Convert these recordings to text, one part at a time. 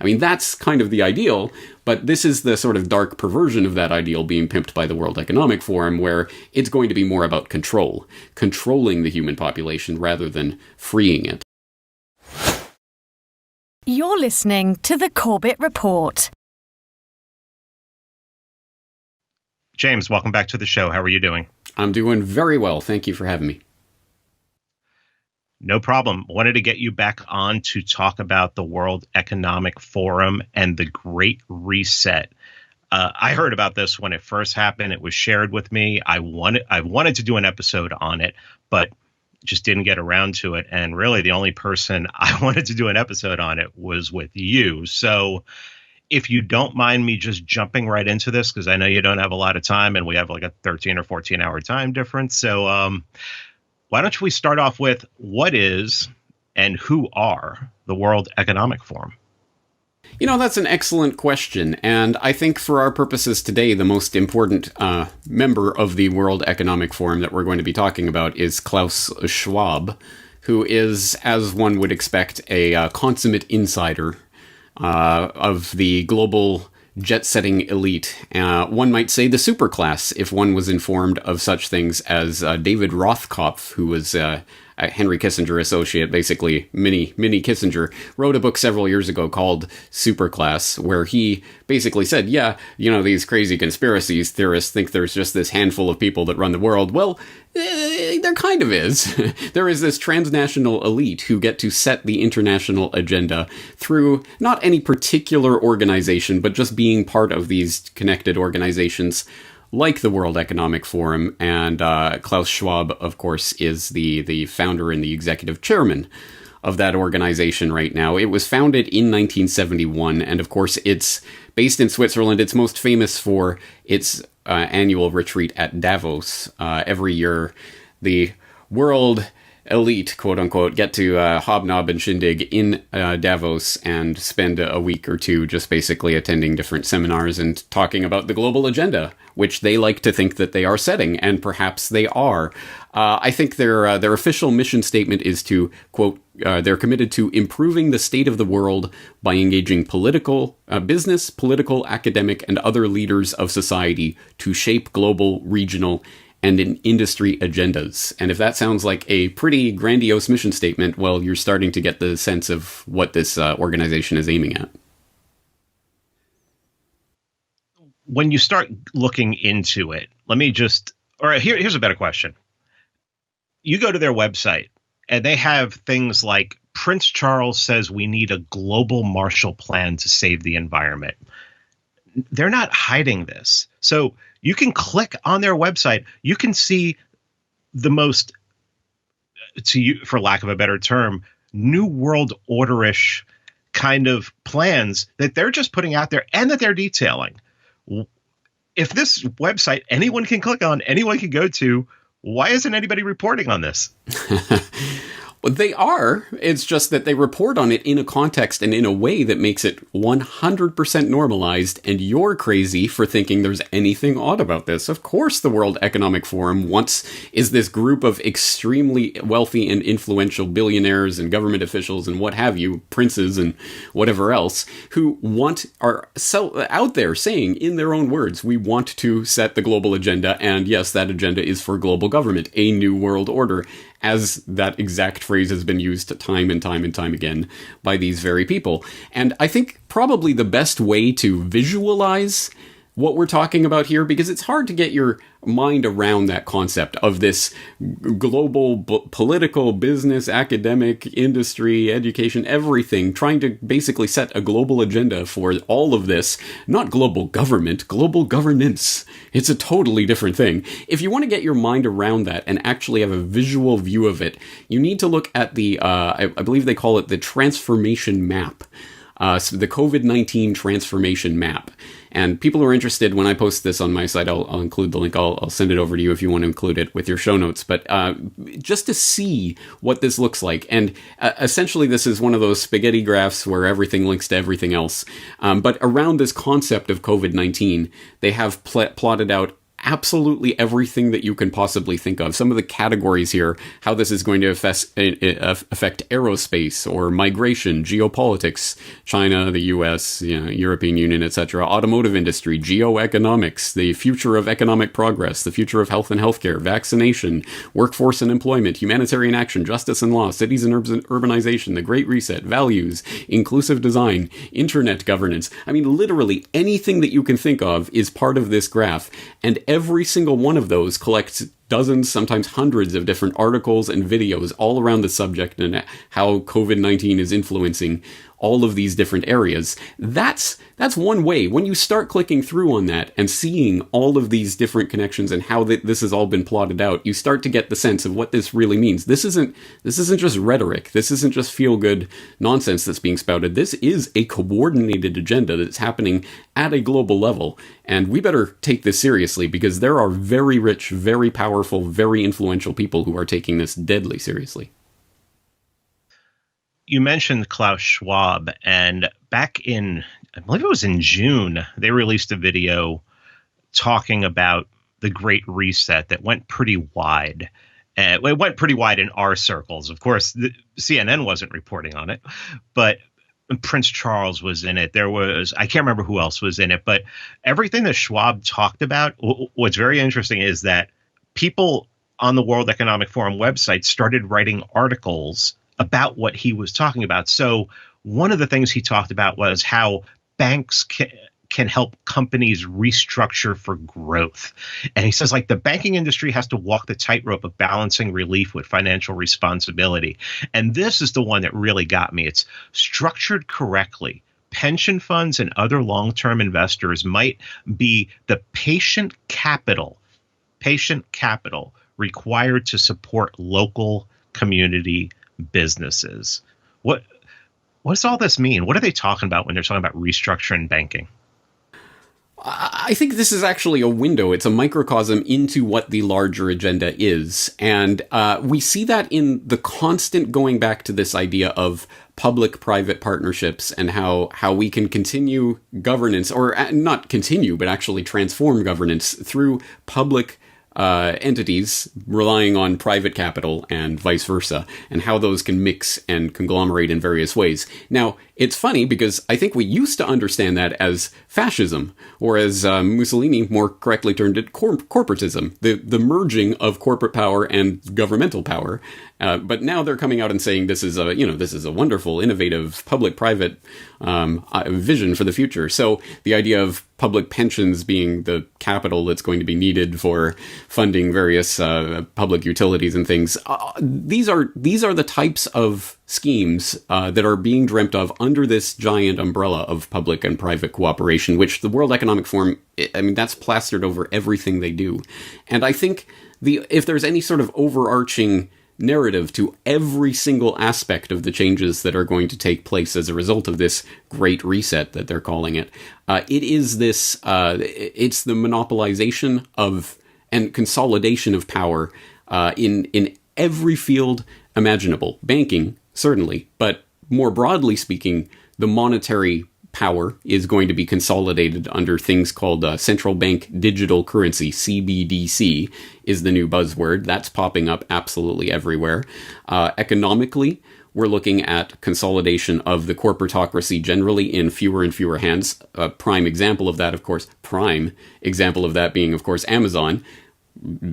I mean, that's kind of the ideal, but this is the sort of dark perversion of that ideal being pimped by the World Economic Forum, where it's going to be more about controlling the human population rather than freeing it. You're listening to the Corbett Report. James, welcome back to the show. How are you doing? I'm doing very well. Thank you for having me. No problem. Wanted to get you back on to talk about the World Economic Forum and the Great Reset. I heard about this when it first happened. It was shared with me. I wanted to do an episode on it, but just didn't get around to it. And really, the only person I wanted to do an episode on it was with you. So if you don't mind me just jumping right into this, because I know you don't have a lot of time and we have like a 13 or 14 hour time difference. So why don't we start off with what is and who are the World Economic Forum? You know, that's an excellent question. And I think for our purposes today, the most important member of the World Economic Forum that we're going to be talking about is Klaus Schwab, who is, as one would expect, a consummate insider of the global jet-setting elite. One might say the superclass, if one was informed of such things as David Rothkopf, who was a Henry Kissinger associate, basically mini Kissinger, wrote a book several years ago called Superclass, where he basically said, yeah, you know, these crazy conspiracy theorists think there's just this handful of people that run the world. Well, there kind of is. There is this transnational elite who get to set the international agenda through not any particular organization, but just being part of these connected organizations like the World Economic Forum. And Klaus Schwab, of course, is the founder and the executive chairman of that organization right now. It was founded in 1971, and of course, it's based in Switzerland. It's most famous for its annual retreat at Davos. Every year, the world elite, quote unquote, get to hobnob and shindig in Davos and spend a week or two just basically attending different seminars and talking about the global agenda, which they like to think that they are setting, and perhaps they are. I think their official mission statement is to, quote, they're committed to improving the state of the world by engaging business, political, academic, and other leaders of society to shape global, regional, and in industry agendas. And if that sounds like a pretty grandiose mission statement, well, you're starting to get the sense of what this organization is aiming at. When you start looking into it, here's a better question. You go to their website and they have things like Prince Charles says we need a global Marshall Plan to save the environment. They're not hiding this. So you can click on their website. You can see the most, for lack of a better term, New World Order-ish kind of plans that they're just putting out there and that they're detailing. If this website anyone can click on, anyone can go to, why isn't anybody reporting on this? Well, they are. It's just that they report on it in a context and in a way that makes it 100% normalized, and you're crazy for thinking there's anything odd about this. Of course, the World Economic Forum is this group of extremely wealthy and influential billionaires and government officials and what have you, princes and whatever else, who are out there saying in their own words, we want to set the global agenda, and yes, that agenda is for global government, a new world order, as that exact phrase has been used time and time and time again by these very people. And I think probably the best way to visualize what we're talking about here, because it's hard to get your mind around that concept of this global political, business, academic, industry, education, everything, trying to basically set a global agenda for all of this. Not global government, global governance. It's a totally different thing. If you want to get your mind around that and actually have a visual view of it, you need to look at the, I believe they call it the transformation map. So the COVID-19 transformation map. And people who are interested, when I post this on my site, I'll include the link. I'll send it over to you if you want to include it with your show notes. But just to see what this looks like. And essentially, this is one of those spaghetti graphs where everything links to everything else. But around this concept of COVID-19, they have plotted out absolutely everything that you can possibly think of. Some of the categories here, how this is going to affect aerospace or migration, geopolitics, China, the US, European Union, etc., automotive industry, geoeconomics, the future of economic progress, the future of health and healthcare, vaccination, workforce and employment, humanitarian action, justice and law, cities and urbanization, the Great Reset, values, inclusive design, internet governance. I mean, literally anything that you can think of is part of this graph, and every single one of those collects dozens, sometimes hundreds of different articles and videos all around the subject and how COVID-19 is influencing all of these different areas. That's one way. When you start clicking through on that and seeing all of these different connections and how this has all been plotted out, you start to get the sense of what this really means. This isn't just rhetoric. This isn't just feel-good nonsense that's being spouted. This is a coordinated agenda that's happening at a global level. And we better take this seriously, because there are very rich, very powerful, very influential people who are taking this deadly seriously. You mentioned Klaus Schwab, and back in, I believe it was in June, they released a video talking about the Great Reset that went pretty wide. It went pretty wide in our circles. Of course, CNN wasn't reporting on it, but Prince Charles was in it. There was, I can't remember who else was in it, but everything that Schwab talked about, what's very interesting is that people on the World Economic Forum website started writing articles about what he was talking about. So one of the things he talked about was how banks can help companies restructure for growth. And he says, like, the banking industry has to walk the tightrope of balancing relief with financial responsibility. And this is the one that really got me. It's structured correctly. Pension funds and other long-term investors might be the patient capital required to support local community businesses. What does all this mean? What are they talking about when they're talking about restructuring banking? I think this is actually a window. It's a microcosm into what the larger agenda is. And we see that in the constant going back to this idea of public-private partnerships and how we can continue governance, or not continue, but actually transform governance through public entities relying on private capital and vice versa, and how those can mix and conglomerate in various ways. Now, it's funny because I think we used to understand that as fascism, or as Mussolini more correctly termed it, corporatism, the merging of corporate power and governmental power. But now they're coming out and saying this is a wonderful, innovative, public-private vision for the future. So the idea of public pensions being the capital that's going to be needed for funding various public utilities and things. These are the types of schemes that are being dreamt of under this giant umbrella of public and private cooperation, which the World Economic Forum, that's plastered over everything they do. And I think if there's any sort of overarching narrative to every single aspect of the changes that are going to take place as a result of this Great Reset that they're calling it, it is this, it's the monopolization of and consolidation of power in every field imaginable. Banking, certainly, but more broadly speaking, the monetary power is going to be consolidated under things called central bank digital currency. CBDC is the new buzzword. That's popping up absolutely everywhere. Economically, we're looking at consolidation of the corporatocracy generally in fewer and fewer hands. A prime example of that, of course, being, of course, Amazon,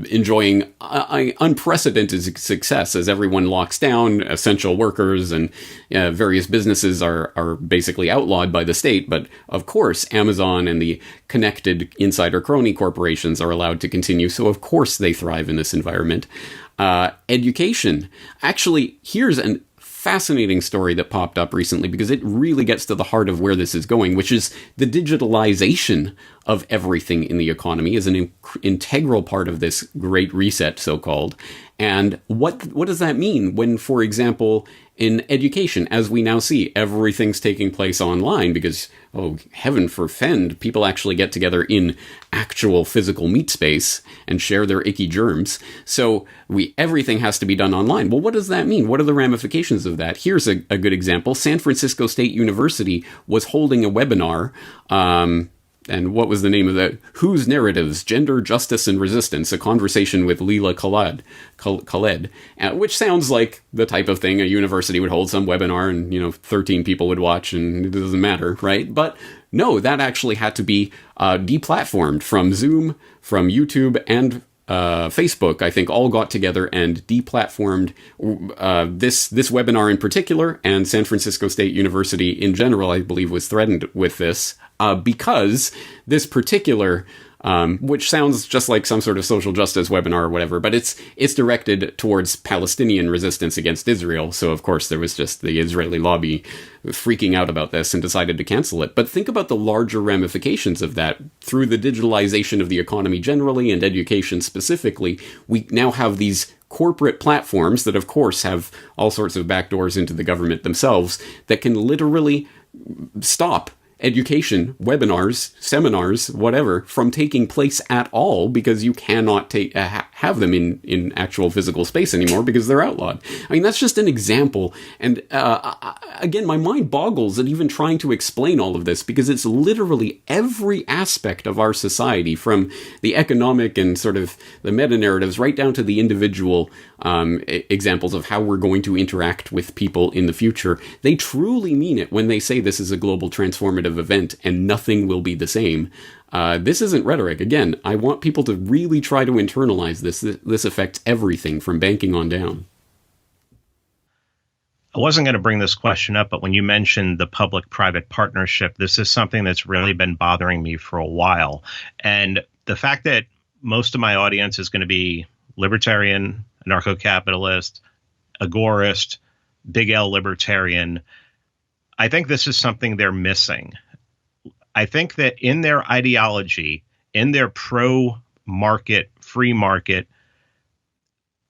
enjoying unprecedented success as everyone locks down. Essential workers and various businesses are basically outlawed by the state. But of course, Amazon and the connected insider crony corporations are allowed to continue. So of course they thrive in this environment. Education. Actually, here's an fascinating story that popped up recently because it really gets to the heart of where this is going, which is the digitalization of everything in the economy is an integral part of this Great Reset, so-called. And what does that mean when, for example, in education, as we now see, everything's taking place online because, oh, heaven forfend, people actually get together in actual physical meat space and share their icky germs. So everything has to be done online. Well, what does that mean? What are the ramifications of that? Here's a good example. San Francisco State University was holding a webinar and what was the name of that? Whose Narratives, Gender, Justice, and Resistance, a conversation with Leila Khaled, which sounds like the type of thing a university would hold some webinar and, 13 people would watch and it doesn't matter, right? But no, that actually had to be deplatformed from Zoom, from YouTube, and Facebook, I think, all got together and deplatformed this webinar in particular, and San Francisco State University in general, I believe, was threatened with this because this particular, which sounds just like some sort of social justice webinar or whatever, but it's directed towards Palestinian resistance against Israel. So, of course, there was just the Israeli lobby freaking out about this and decided to cancel it. But think about the larger ramifications of that. Through the digitalization of the economy generally and education specifically, we now have these corporate platforms that, of course, have all sorts of backdoors into the government themselves that can literally stop education, webinars, seminars, whatever, from taking place at all because you cannot have them in actual physical space anymore because they're outlawed. I mean, that's just an example. And again, my mind boggles at even trying to explain all of this because it's literally every aspect of our society, from the economic and sort of the meta-narratives right down to the individual examples of how we're going to interact with people in the future. They truly mean it when they say this is a global transformative event and nothing will be the same. This isn't rhetoric. Again, I want people to really try to internalize this. This affects everything from banking on down. I wasn't going to bring this question up, but when you mentioned the public-private partnership, this is something that's really been bothering me for a while. And the fact that most of my audience is going to be libertarian, anarcho-capitalist, agorist, big L libertarian, I think this is something they're missing. I think that in their ideology, in their pro-market, free market,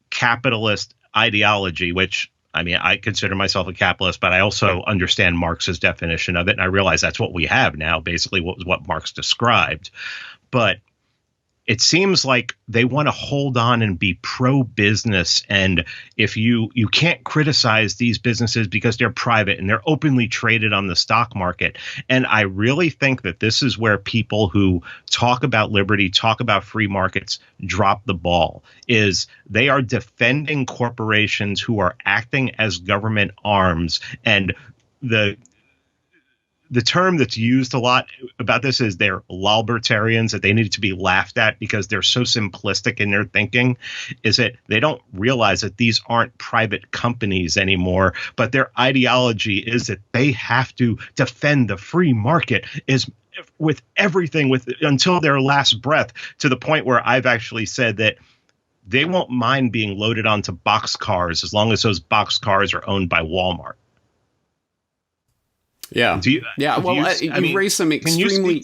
capitalist ideology, which, I mean, I consider myself a capitalist, but I also understand Marx's definition of it. And I realize that's what we have now, basically what Marx described. But it seems like they want to hold on and be pro-business. And if you can't criticize these businesses because they're private and they're openly traded on the stock market. And I really think that this is where people who talk about liberty, talk about free markets, drop the ball, is they are defending corporations who are acting as government arms. And the term that's used a lot about this is they're libertarians, that they need to be laughed at because they're so simplistic in their thinking, is that they don't realize that these aren't private companies anymore, but their ideology is that they have to defend the free market is with everything until their last breath, to the point where I've actually said that they won't mind being loaded onto boxcars as long as those boxcars are owned by Walmart. Yeah. You raise some extremely.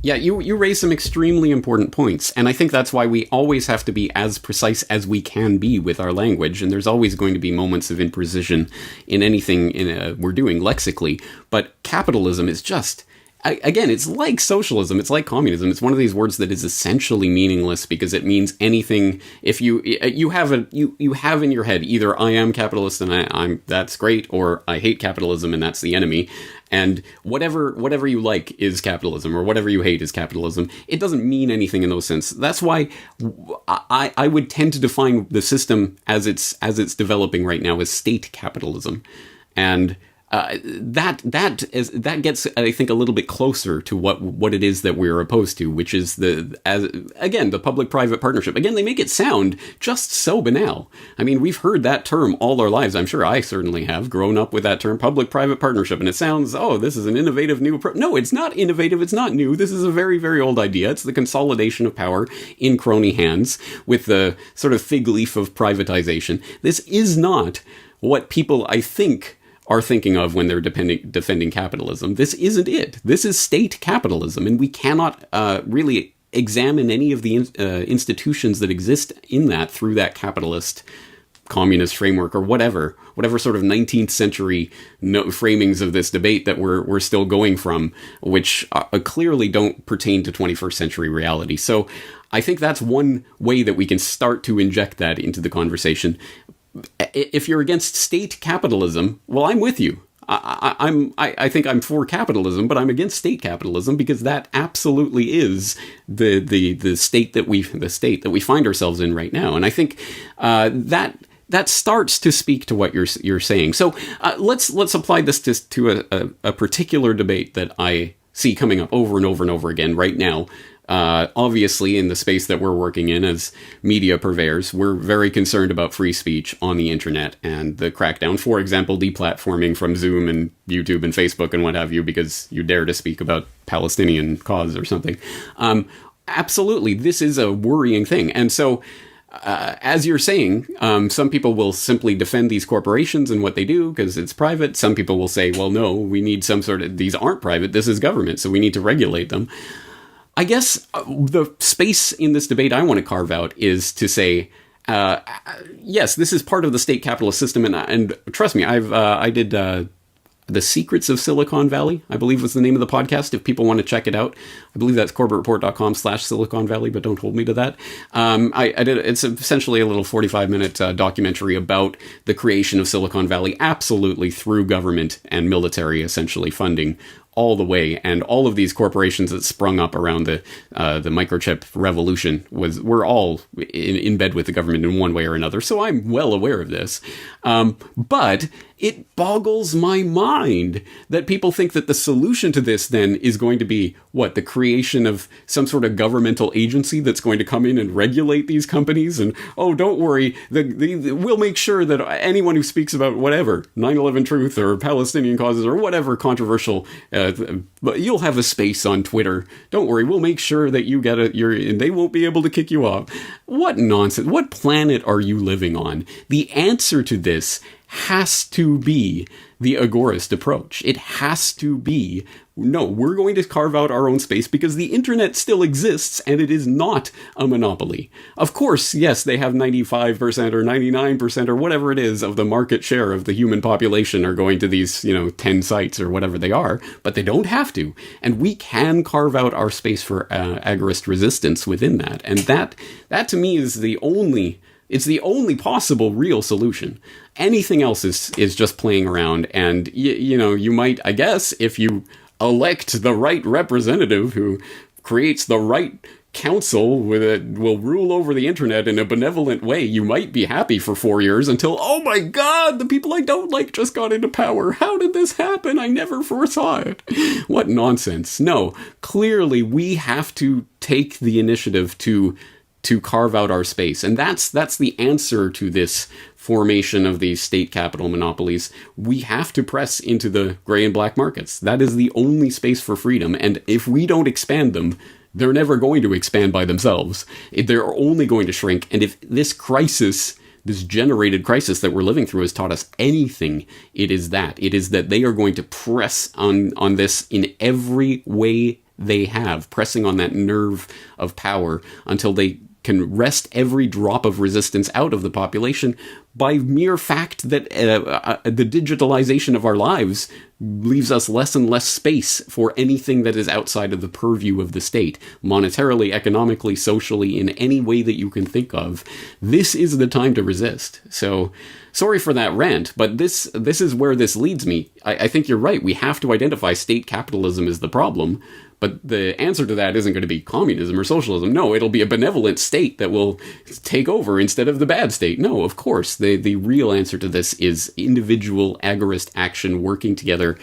You raise some extremely important points, and I think that's why we always have to be as precise as we can be with our language. And there's always going to be moments of imprecision in anything we're doing lexically. But capitalism is just. Again, it's like socialism. It's like communism. It's one of these words that is essentially meaningless because it means anything. If you have in your head either I am capitalist and I'm that's great, or I hate capitalism and that's the enemy, and whatever you like is capitalism, or whatever you hate is capitalism. It doesn't mean anything in those sense. That's why I would tend to define the system as it's developing right now as state capitalism, and. That gets, I think, a little bit closer to what it is that we're opposed to, which is the public-private partnership. Again, they make it sound just so banal. I mean, we've heard that term all our lives. I'm sure I certainly have grown up with that term, public-private partnership, and it sounds, this is an innovative new approach. No, it's not innovative. It's not new. This is a very, very old idea. It's the consolidation of power in crony hands with the sort of fig leaf of privatization. This is not what people, I think, are thinking of when they're defending capitalism. This isn't it. This is state capitalism, and we cannot really examine any of the institutions that exist in that through that capitalist communist framework, or whatever sort of 19th century framings of this debate that we're still going from, which clearly don't pertain to 21st century reality. So I think that's one way that we can start to inject that into the conversation. If you're against state capitalism, well, I'm with you. I think I'm for capitalism, but I'm against state capitalism because that absolutely is the state that we find ourselves in right now. And I think that starts to speak to what you're saying. So let's apply this to a particular debate that I see coming up over and over and over again right now. Obviously, in the space that we're working in as media purveyors, we're very concerned about free speech on the internet and the crackdown. For example, deplatforming from Zoom and YouTube and Facebook and what have you because you dare to speak about Palestinian cause or something. Absolutely, this is a worrying thing. And so, as you're saying, some people will simply defend these corporations and what they do because it's private. Some people will say, well, no, we need some sort of, these aren't private, this is government, so we need to regulate them. I guess the space in this debate I want to carve out is to say, yes, this is part of the state capitalist system, and trust me, I did The Secrets of Silicon Valley, I believe was the name of the podcast, if people want to check it out. I believe that's corbettreport.com/Silicon Valley, but don't hold me to that. It's essentially a little 45-minute documentary about the creation of Silicon Valley, absolutely through government and military essentially funding all the way, and all of these corporations that sprung up around the microchip revolution were all in bed with the government in one way or another. So I'm well aware of this, but it boggles my mind that people think that the solution to this then is going to be the creation of some sort of governmental agency that's going to come in and regulate these companies. And don't worry, we'll make sure that anyone who speaks about whatever 9/11 truth or Palestinian causes or whatever controversial. But you'll have a space on Twitter. Don't worry, we'll make sure that you get and they won't be able to kick you off. What nonsense. What planet are you living on? The answer to this has to be the agorist approach. It has to be, no, we're going to carve out our own space because the internet still exists and it is not a monopoly. Of course, yes, they have 95% or 99% or whatever it is of the market share of the human population are going to these, 10 sites or whatever they are, but they don't have to. And we can carve out our space for agorist resistance within that. And that to me is it's the only possible real solution. Anything else is just playing around. And, you might, I guess, if you elect the right representative who creates the right council will rule over the internet in a benevolent way, you might be happy for 4 years until, oh my God, the people I don't like just got into power. How did this happen? I never foresaw it. What nonsense. No, clearly we have to take the initiative to carve out our space. And that's the answer to this formation of these state capital monopolies. We have to press into the gray and black markets. That is the only space for freedom. And if we don't expand them, they're never going to expand by themselves. They're only going to shrink. And if this crisis, this generated crisis that we're living through has taught us anything, it is that. It is that they are going to press on this in every way they have, pressing on that nerve of power until they can wrest every drop of resistance out of the population by mere fact that the digitalization of our lives leaves us less and less space for anything that is outside of the purview of the state, monetarily, economically, socially, in any way that you can think of. This is the time to resist. So, sorry for that rant, but this is where this leads me. I think you're right. We have to identify state capitalism as the problem. But the answer to that isn't going to be communism or socialism. No, it'll be a benevolent state that will take over instead of the bad state. No, of course. The real answer to this is individual agorist action working together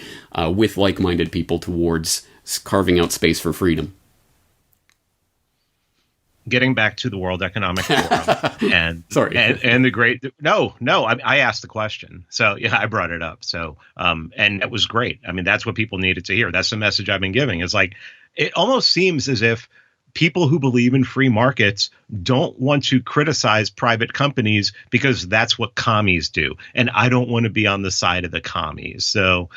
with like-minded people towards carving out space for freedom. Getting back to the World Economic Forum and sorry, and the great I asked the question, so yeah, I brought it up. So and it was great. I mean, that's what people needed to hear. That's the message I've been giving. It's like it almost seems as if people who believe in free markets don't want to criticize private companies because that's what commies do, and I don't want to be on the side of the commies. So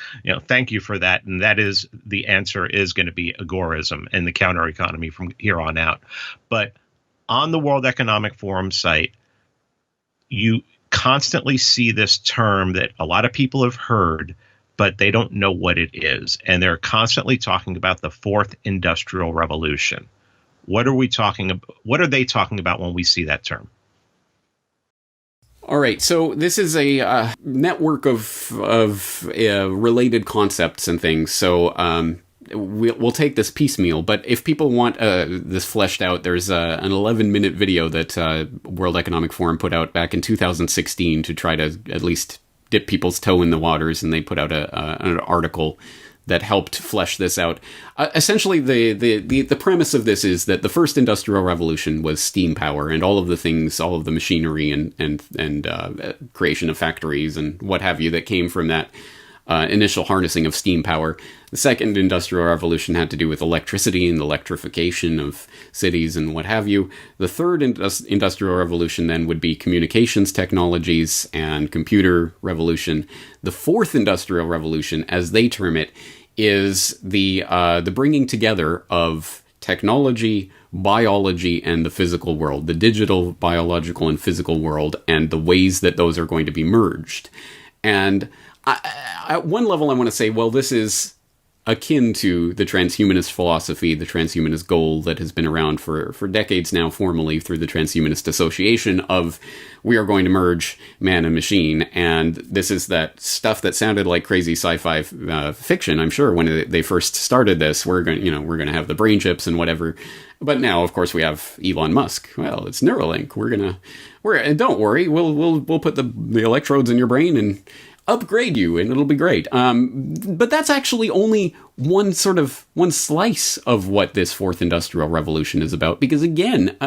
thank you for that. And that is the answer is going to be agorism and the counter economy from here on out. But on the World Economic Forum site, you constantly see this term that a lot of people have heard, but they don't know what it is. And they're constantly talking about the fourth industrial revolution. What are we talking about? What are they talking about when we see that term? All right, so this is a network of related concepts and things. So we'll take this piecemeal. But if people want this fleshed out, there's an 11-minute video that World Economic Forum put out back in 2016 to try to at least dip people's toe in the waters, and they put out an article that helped flesh this out. Essentially, the premise of this is that the first industrial revolution was steam power, and all of the things, all of the machinery and creation of factories and what have you that came from that initial harnessing of steam power. The second industrial revolution had to do with electricity and the electrification of cities and what have you. The third industrial revolution then would be communications technologies and computer revolution. The fourth industrial revolution, as they term it, is the bringing together of technology, biology, and the physical world, the digital, biological, and physical world, and the ways that those are going to be merged. And at one level, I want to say, well, this is akin to the transhumanist philosophy, the transhumanist goal that has been around for decades now, formally through the Transhumanist Association, of we are going to merge man and machine. And this is that stuff that sounded like crazy sci-fi fiction, I'm sure, when they first started this. We're going to have the brain chips and whatever. But now, of course, we have Elon Musk. Well, it's Neuralink. And don't worry, we'll put the electrodes in your brain and upgrade you, and it'll be great. But that's actually only one slice of what this fourth industrial revolution is about. Because again,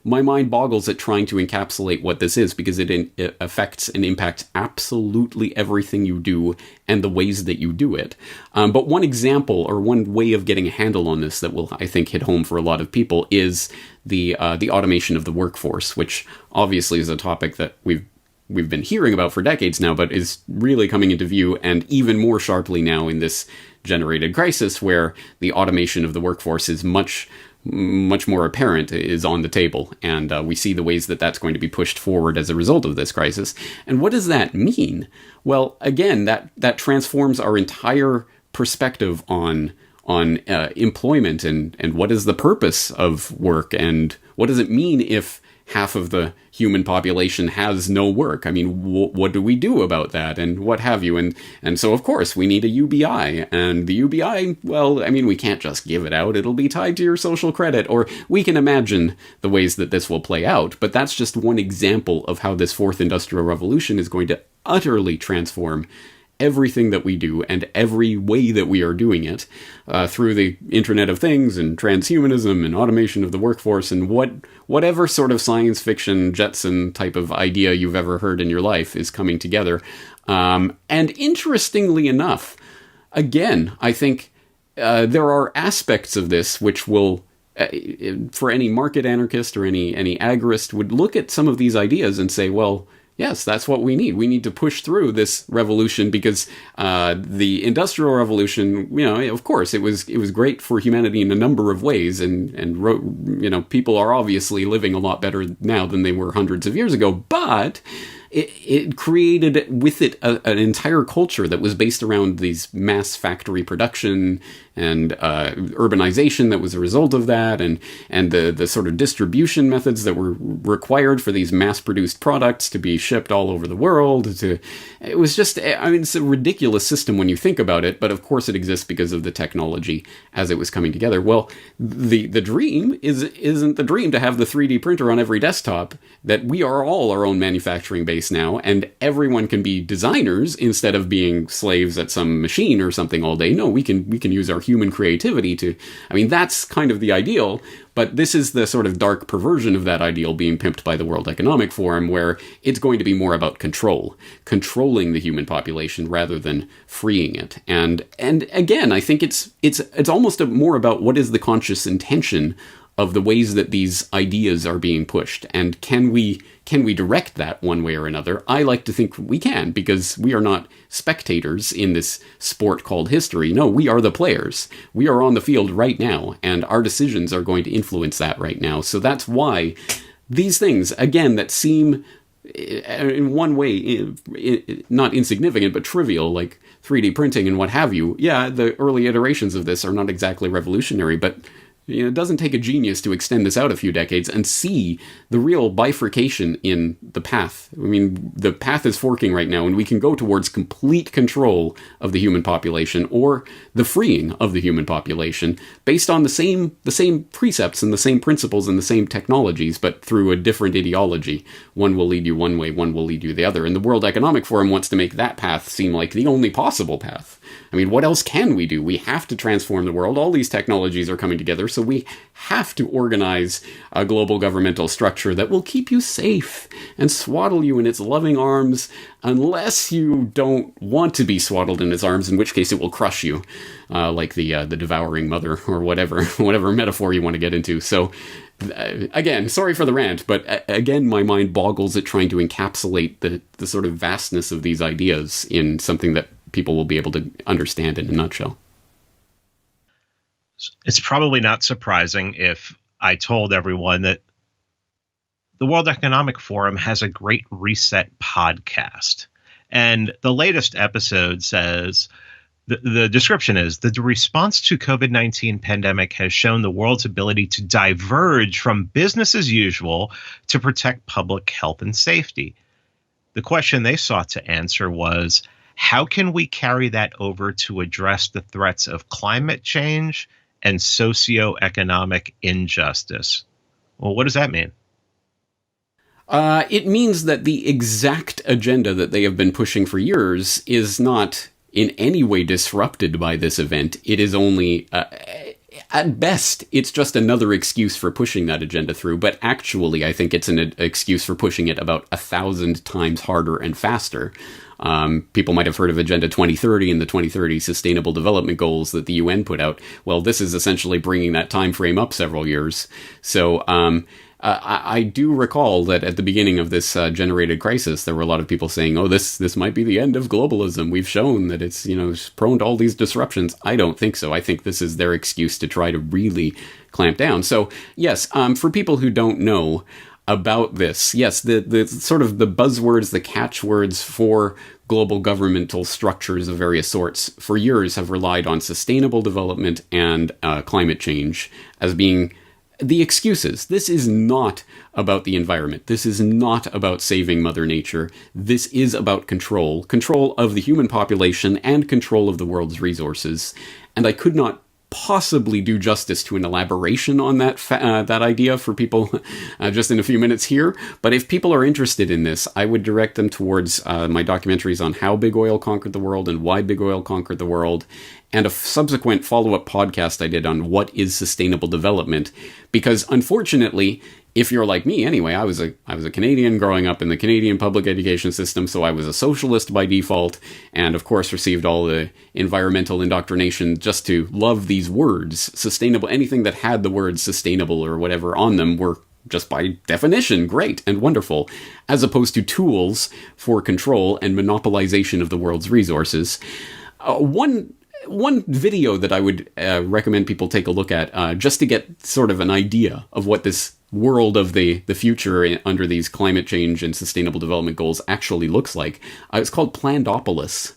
my mind boggles at trying to encapsulate what this is, because it affects and impacts absolutely everything you do and the ways that you do it. But one example, or one way of getting a handle on this that will, I think, hit home for a lot of people is the automation of the workforce, which obviously is a topic that we've been hearing about for decades now, but is really coming into view, and even more sharply now in this generated crisis, where the automation of the workforce is much more apparent, is on the table. And we see the ways that that's going to be pushed forward as a result of this crisis. And what does that mean? Well, again, that transforms our entire perspective on employment and what is the purpose of work, and what does it mean if half of the human population has no work? I mean, what do we do about that, and what have you? And so, of course, we need a UBI. And the UBI, well, I mean, we can't just give it out. It'll be tied to your social credit. Or we can imagine the ways that this will play out. But that's just one example of how this fourth industrial revolution is going to utterly transform everything that we do and every way that we are doing it, through the Internet of Things and transhumanism and automation of the workforce and whatever sort of science fiction Jetson type of idea you've ever heard in your life is coming together. And interestingly enough, again, I think there are aspects of this which will, for any market anarchist or any agorist, would look at some of these ideas and say, well, yes, that's what we need. We need to push through this revolution, because the Industrial Revolution, of course, it was great for humanity in a number of ways, and people are obviously living a lot better now than they were hundreds of years ago. But it created with it an entire culture that was based around these mass factory production and urbanization that was a result of that, and the sort of distribution methods that were required for these mass-produced products to be shipped all over the world. It was just, I mean, it's a ridiculous system when you think about it, but of course it exists because of the technology as it was coming together. Well, the dream isn't the dream to have the 3D printer on every desktop, that we are all our own manufacturing base now, and everyone can be designers instead of being slaves at some machine or something all day. No, we can use our human creativity to, I mean, that's kind of the ideal, but this is the sort of dark perversion of that ideal being pimped by the World Economic Forum, where it's going to be more about controlling the human population rather than freeing it. And again, I think it's almost more about what is the conscious intention of the ways that these ideas are being pushed, and can we direct that one way or another? I like to think we can, because we are not spectators in this sport called history. No, we are the players. We are on the field right now, and our decisions are going to influence that right now. So that's why these things, again, that seem in one way not insignificant but trivial, like 3D printing and what have you, yeah, the early iterations of this are not exactly revolutionary, but It doesn't take a genius to extend this out a few decades and see the real bifurcation in the path. I mean, the path is forking right now, and we can go towards complete control of the human population or the freeing of the human population based on the same precepts and the same principles and the same technologies, but through a different ideology. One will lead you one way, one will lead you the other. And the World Economic Forum wants to make that path seem like the only possible path. I mean, what else can we do? We have to transform the world. All these technologies are coming together, so we have to organize a global governmental structure that will keep you safe and swaddle you in its loving arms, unless you don't want to be swaddled in its arms, in which case it will crush you, like the devouring mother or whatever metaphor you want to get into. So, again, sorry for the rant, but again, my mind boggles at trying to encapsulate the sort of vastness of these ideas in something that people will be able to understand in a nutshell. It's probably not surprising if I told everyone that the World Economic Forum has a Great Reset podcast. And the latest episode says, the description is, the response to COVID-19 pandemic has shown the world's ability to diverge from business as usual to protect public health and safety. The question they sought to answer was, how can we carry that over to address the threats of climate change and socioeconomic injustice? Well, what does that mean? It means that the exact agenda that they have been pushing for years is not in any way disrupted by this event. It is only, at best, it's just another excuse for pushing that agenda through. But actually, I think it's an excuse for pushing it about 1,000 times harder and faster. People might have heard of Agenda 2030 and the 2030 Sustainable Development Goals that the UN put out. Well, this is essentially bringing that time frame up several years. So I do recall that at the beginning of this generated crisis, there were a lot of people saying, oh, this might be the end of globalism. We've shown that it's, it's prone to all these disruptions. I don't think so. I think this is their excuse to try to really clamp down. So, yes, for people who don't know about this, yes, the sort of the buzzwords, the catchwords for global governmental structures of various sorts for years have relied on sustainable development and climate change as being the excuses. This is not about the environment. This is not about saving Mother Nature. This is about control of the human population and control of the world's resources. And I could not possibly do justice to an elaboration on that idea for people just in a few minutes here. But if people are interested in this, I would direct them towards my documentaries on how big oil conquered the world and why big oil conquered the world, and a subsequent follow-up podcast I did on what is sustainable development. Because unfortunately, if you're like me anyway, I was a Canadian growing up in the Canadian public education system, so I was a socialist by default, and of course received all the environmental indoctrination just to love these words. Sustainable, anything that had the word sustainable or whatever on them were just by definition great and wonderful, as opposed to tools for control and monopolization of the world's resources. One video that I would recommend people take a look at, just to get sort of an idea of what this world of the future under these climate change and sustainable development goals actually looks like. It's called Plandopolis.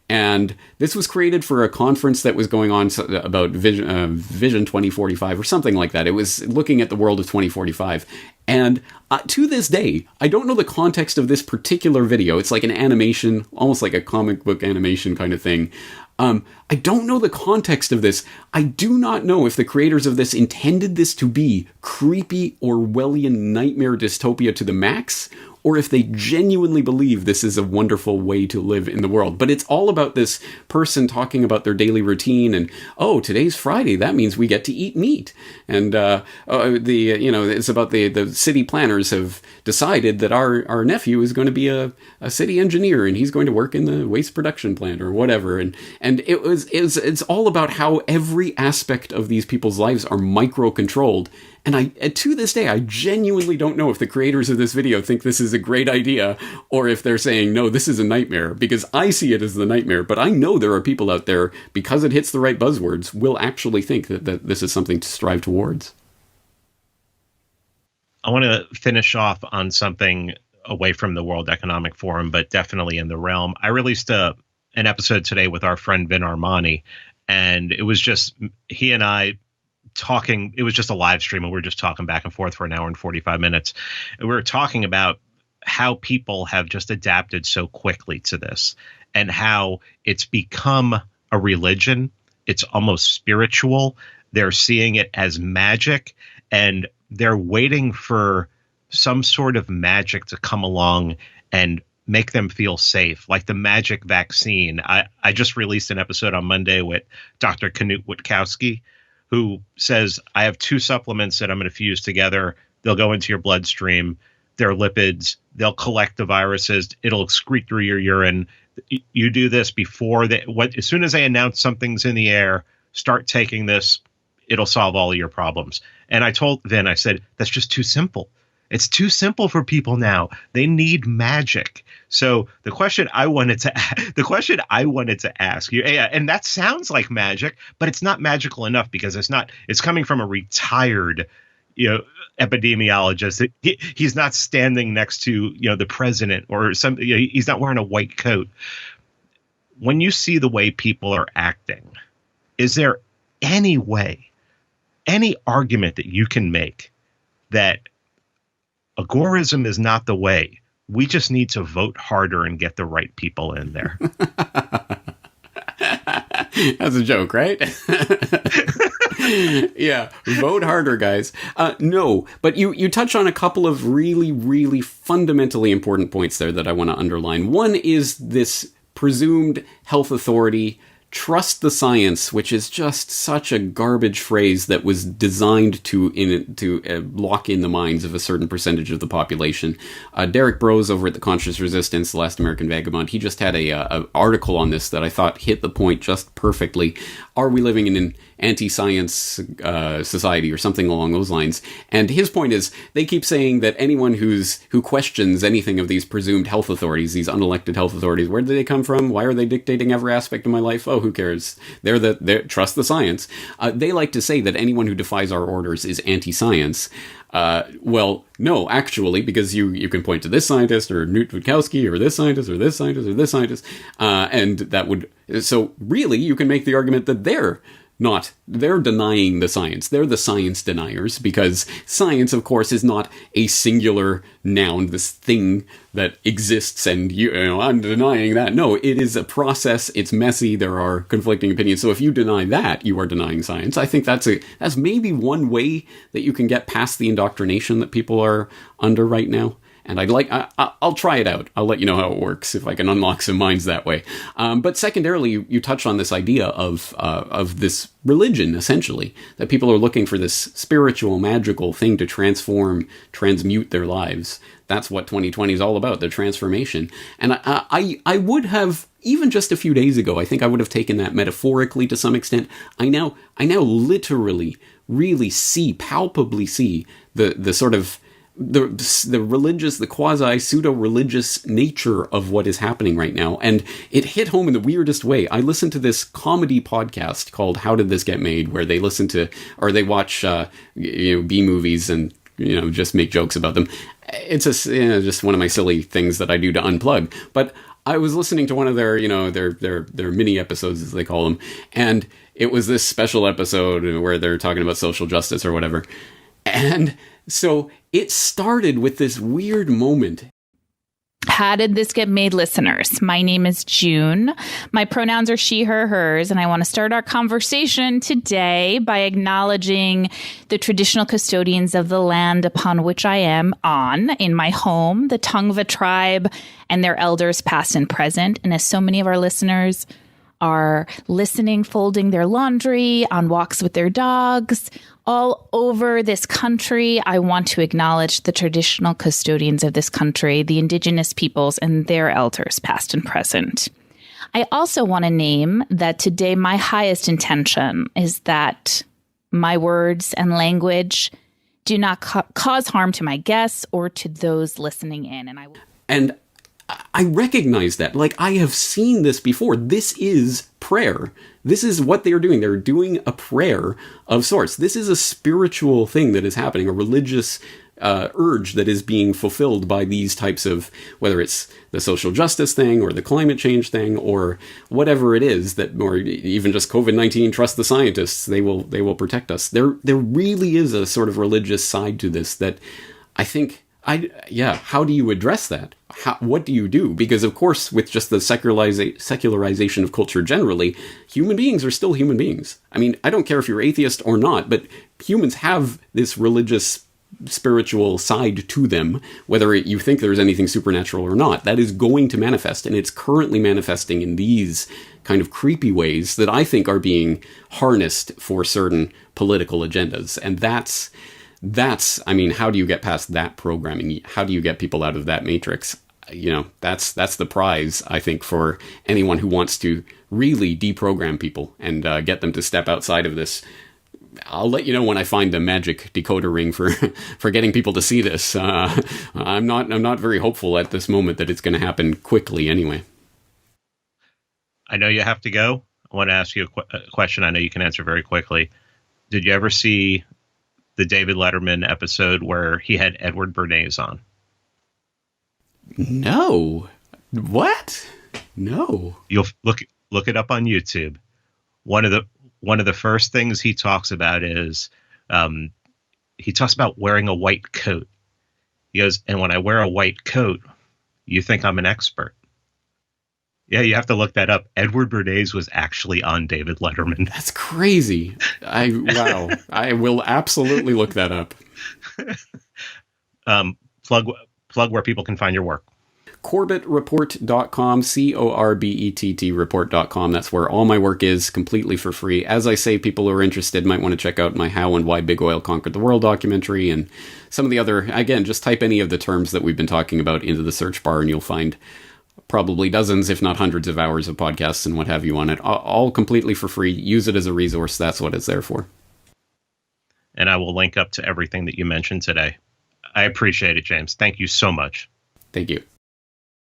And this was created for a conference that was going on about Vision 2045 or something like that. It was looking at the world of 2045. And to this day, I don't know the context of this particular video. It's like an animation, almost like a comic book animation kind of thing. I don't know the context of this. I do not know if the creators of this intended this to be creepy Orwellian nightmare dystopia to the max, or if they genuinely believe this is a wonderful way to live in the world. But it's all about this person talking about their daily routine and, oh, today's Friday, that means we get to eat meat. And it's about the city planners have decided that our nephew is going to be a city engineer and he's going to work in the waste production plant or whatever. And it's all about how every aspect of these people's lives are micro-controlled. And to this day, I genuinely don't know if the creators of this video think this is a great idea or if they're saying, no, this is a nightmare, because I see it as the nightmare. But I know there are people out there, because it hits the right buzzwords, will actually think that this is something to strive towards. I want to finish off on something away from the World Economic Forum, but definitely in the realm. I released an episode today with our friend Vin Armani, and it was just he and I talking. It was just a live stream, and we were just talking back and forth for an hour and 45 minutes. And we were talking about how people have just adapted so quickly to this, and how it's become a religion. It's almost spiritual. They're seeing it as magic, and they're waiting for some sort of magic to come along and make them feel safe, like the magic vaccine. I just released an episode on Monday with Dr. Knut Witkowski, who says, I have 2 supplements that I'm going to fuse together. They'll go into your bloodstream. They're lipids. They'll collect the viruses. It'll excrete through your urine. You do this before as soon as they announce something's in the air, start taking this. It'll solve all of your problems. And I told Vin, I said, that's just too simple. It's too simple for people now. They need magic. So the question I wanted to ask you, and that sounds like magic, but it's not magical enough because it's coming from a retired, epidemiologist. He's not standing next to, the president or something. He's not wearing a white coat. When you see the way people are acting, is there any argument that you can make that agorism is not the way? We just need to vote harder and get the right people in there. That's a joke, right? Yeah, vote harder, guys. No, but you touch on a couple of really, really fundamentally important points there that I want to underline. One is this presumed health authority, trust the science, which is just such a garbage phrase that was designed to lock in the minds of a certain percentage of the population. Derek Brose over at the Conscious Resistance, The Last American Vagabond, he just had a article on this that I thought hit the point just perfectly. Are we living in an anti-science society or something along those lines? And his point is, they keep saying that anyone who questions anything of these presumed health authorities, these unelected health authorities, where do they come from? Why are they dictating every aspect of my life? Oh, who cares? They're trust the science. They like to say that anyone who defies our orders is anti-science. Well, no, actually, because you can point to this scientist or Knut Witkowski or this scientist or this scientist or this scientist, and that would, so really you can make the argument that they're denying the science. They're the science deniers, because science, of course, is not a singular noun, this thing that exists and I'm denying that. No, it is a process. It's messy. There are conflicting opinions. So if you deny that, you are denying science. I think that's maybe one way that you can get past the indoctrination that people are under right now. And I'll try it out. I'll let you know how it works if I can unlock some minds that way. But secondarily, you touch on this idea of this religion, essentially, that people are looking for this spiritual, magical thing to transmute their lives. That's what 2020 is all about, the transformation. And I would have, even just a few days ago, I think I would have taken that metaphorically to some extent. I now literally, really palpably see the sort of the religious, the quasi-pseudo-religious nature of what is happening right now. And it hit home in the weirdest way. I listened to this comedy podcast called How Did This Get Made, where they listen to, or they watch, B-movies and, just make jokes about them. It's just one of my silly things that I do to unplug. But I was listening to one of their, their mini episodes, as they call them. And it was this special episode where they're talking about social justice or whatever. And so it started with this weird moment. How did this get made, listeners? My name is June. My pronouns are she, her, hers, and I want to start our conversation today by acknowledging the traditional custodians of the land upon which I am in my home, the Tongva tribe, and their elders past and present. And as so many of our listeners are listening, folding their laundry, on walks with their dogs, all over this country, I want to acknowledge the traditional custodians of this country, the indigenous peoples and their elders, past and present. I also want to name that today my highest intention is that my words and language do not cause harm to my guests or to those listening in. And I recognize that. Like, I have seen this before. This is prayer. This is what they are doing. They're doing a prayer of sorts. This is a spiritual thing that is happening, a religious urge that is being fulfilled by these types of, whether it's the social justice thing or the climate change thing or whatever it is, that, or even just COVID-19, trust the scientists, they will protect us. There really is a sort of religious side to this that I think, how do you address that? What do you do? Because, of course, with just the secularization of culture generally, human beings are still human beings. I mean, I don't care if you're atheist or not, but humans have this religious, spiritual side to them, whether you think there's anything supernatural or not. That is going to manifest, and it's currently manifesting in these kind of creepy ways that I think are being harnessed for certain political agendas. And that's, I mean, how do you get past that programming? How do you get people out of that matrix? You know, that's the prize, I think, for anyone who wants to really deprogram people and get them to step outside of this. I'll let you know when I find the magic decoder ring for getting people to see this. I'm not very hopeful at this moment that it's going to happen quickly anyway. I know you have to go. I want to ask you a question I know you can answer very quickly. Did you ever see the David Letterman episode where he had Edward Bernays on? No. What? No. You'll look it up on YouTube. One of the first things he talks about is he talks about wearing a white coat. He goes, and when I wear a white coat, you think I'm an expert. Yeah, you have to look that up. Edward Bernays was actually on David Letterman. That's crazy. Wow. I will absolutely look that up. Plug where people can find your work. CorbettReport.com, CORBETT report.com. That's where all my work is, completely for free. As I say, people who are interested might want to check out my How and Why Big Oil Conquered the World documentary and some of the other, again, just type any of the terms that we've been talking about into the search bar and you'll find probably dozens, if not hundreds of hours of podcasts and what have you on it. All completely for free. Use it as a resource. That's what it's there for. And I will link up to everything that you mentioned today. I appreciate it, James. Thank you so much. Thank you.